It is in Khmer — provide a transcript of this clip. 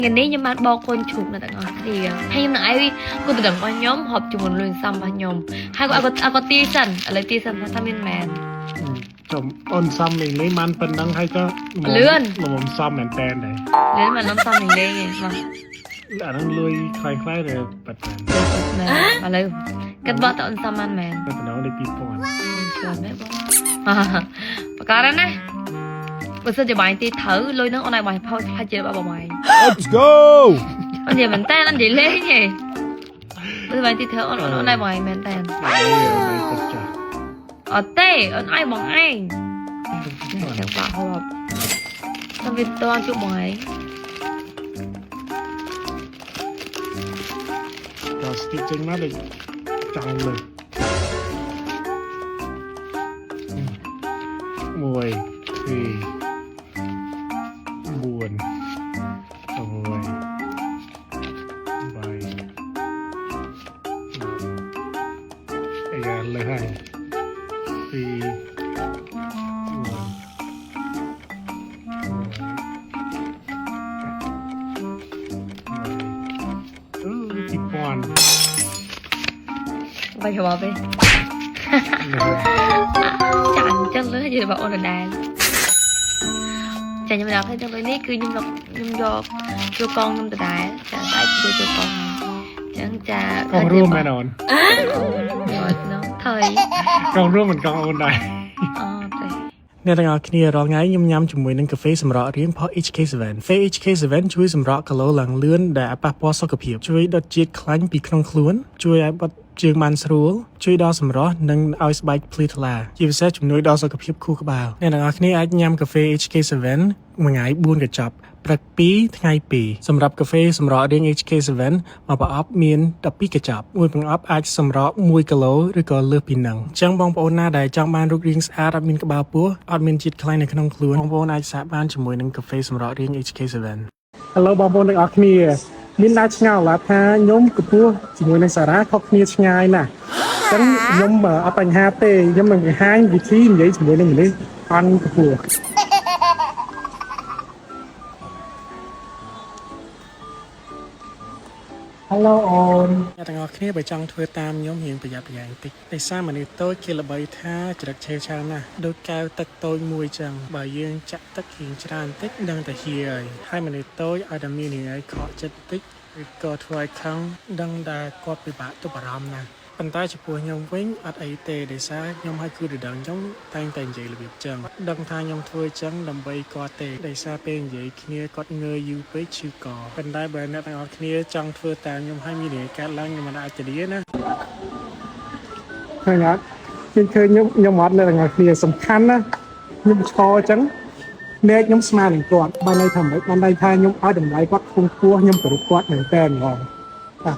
ngày nay nhưng mà bao con chụp là tặng thì hay nhưng mà ai cô tự đăng qua nhóm họp chụp một lần xăm vào nhóm hay có ti sần lấy ti sần thăm bên mẹ ចំអូនសំនេះនេះបានប៉ុណ្ណឹងហើយក៏លឿនមកសំមែនតែនដែរ lớn mà nó xăm mình đây mà អាហ្នឹងលុយខ្លាំងខ្លាំងតែប៉ុណ្ណឹង mà lấy cất bớt tao xăm ăn mẹ តែប៉ុណ្ណឹងលេខ 2000 trời mẹ bố bà cá đó này bữa giờ chỉ bài ti thử lôi nó online bài thôi hay chơi bao bài Let's go. anh gì mình tên anh gì lên nhỉ bữa bài ti thử online bài mình tên ហើយគាត់ចាស់ ở tê ở ai bằng anh chẳng bảo hợp xong việc tôi ăn chụp bài ដល់ស្ទីកចេញមកដូចចង់លើ1 2 3 4 5 6 អាយ៉ាលើហើយ bây giờ bảo đi chẳng chân lứa gì bảo ôn là đàn chẳng nhưng mà đọc thấy chân lứa ní cứ nhung do cho con nhung từ đài chả phải cho con chẳng chả កងរួមមែនអូន rồi nó thời កងរួមមិនកងអូនដែរ trời អ្នកទាំងអស់គ្នារាល់ថ្ងៃខ្ញុំញ៉ាំជាមួយនឹងកាហ្វេសម្រក់រៀងផុស HK7 កាហ្វេ HK7 ជួយសម្រក់គីឡូឡើងលឿនដែលប៉ះពាល់សុខភាពជួយដុតជាតិខ្លាញ់ពីក្នុងខ្លួនជួយឲ្យបាត់ជើងបានស្រួលជួយដល់សម្រស់និងឲ្យស្បែកភ្លឺថ្លាជាពិសេសជំនួយដល់សុខភាពខួរក្បាលអ្នកទាំងអស់គ្នាអាចញ៉ាំកាហ្វេ HK7 មួយថ្ងៃ4កញ្ចប់ព្រឹក2ថ្ងៃ2សម្រាប់កាហ្វេសម្រក់រៀង HK7 មួយប្រអប់មាន12កញ្ចប់មួយប្រអប់អាចសម្រក់1គីឡូឬក៏លើសពីនឹងអញ្ចឹងបងប្អូនណាដែលចង់បានរូបរាងស្អាតអត់មានក្បាលពោះអត់មានជាតិខ្លាញ់នៅក្នុងខ្លួនបងប្អូនអាចសាកបានជាមួយនឹងកាហ្វេសម្រក់រៀង HK7 Hello បងប្អូនទាំងអស់គ្នាមានដាច់ឆ្ងល់ថាខ្ញុំកំពុះជាមួយនឹងសារ៉ាខុសគ្នាឆ្ងាយណាស់អញ្ចឹងខ្ញុំអត់បញ្ហាទេខ្ញុំនឹងបង្ហាញវិធីនិយាយជាមួយនឹងមនុស្សអន់កំពុះ Hello អូនអ្នកទាំងអស់គ្នាបើចង់ធ្វើតាមខ្ញុំរៀងប្រយ័ត្នប្រយែងតិចដោយសារមនុស្សតូចគេល្បីថាច្រឹកឆេវឆាវណាស់ដូចកែវទឹកតូចមួយចឹងបើយើងចាក់ទឹករៀងច្រើនតិចដឹងតែហៀហើយមនុស្សតូចឲ្យតែមានរឿងឲ្យខកចិត្តតិចឬក៏ធ្វើឲ្យខឹងដឹងតែគាត់ពិបាកទប់អារម្មណ៍ណាស់ប៉ុន្តែចំពោះខ្ញុំវិញអត់អីទេដោយសារខ្ញុំឲ្យគឺដងខ្ញុំតែងតែនិយាយរបៀបចឹងដឹងថាខ្ញុំធ្វើចឹងដើម្បីគាត់ទេដោយសារពេលនិយាយគ្នាគាត់ងើយយូរពេកឈឺកប៉ុន្តែបើអ្នកទាំងអស់គ្នាចង់ធ្វើតាមខ្ញុំឲ្យមានរឿងកើតឡើងខ្ញុំមិនអាចទៅលាណាឃើញអត់ឃើញខ្ញុំអត់អ្នកទាំងអស់គ្នាសំខាន់ណាខ្ញុំឈរចឹងអ្នកខ្ញុំស្មាននឹងគាត់បានន័យថាម៉េចបានន័យថាខ្ញុំឲ្យតម្លៃគាត់ខ្ពង់ខ្ពស់ខ្ញុំគោរពគាត់មែនតើហ្មងបាទ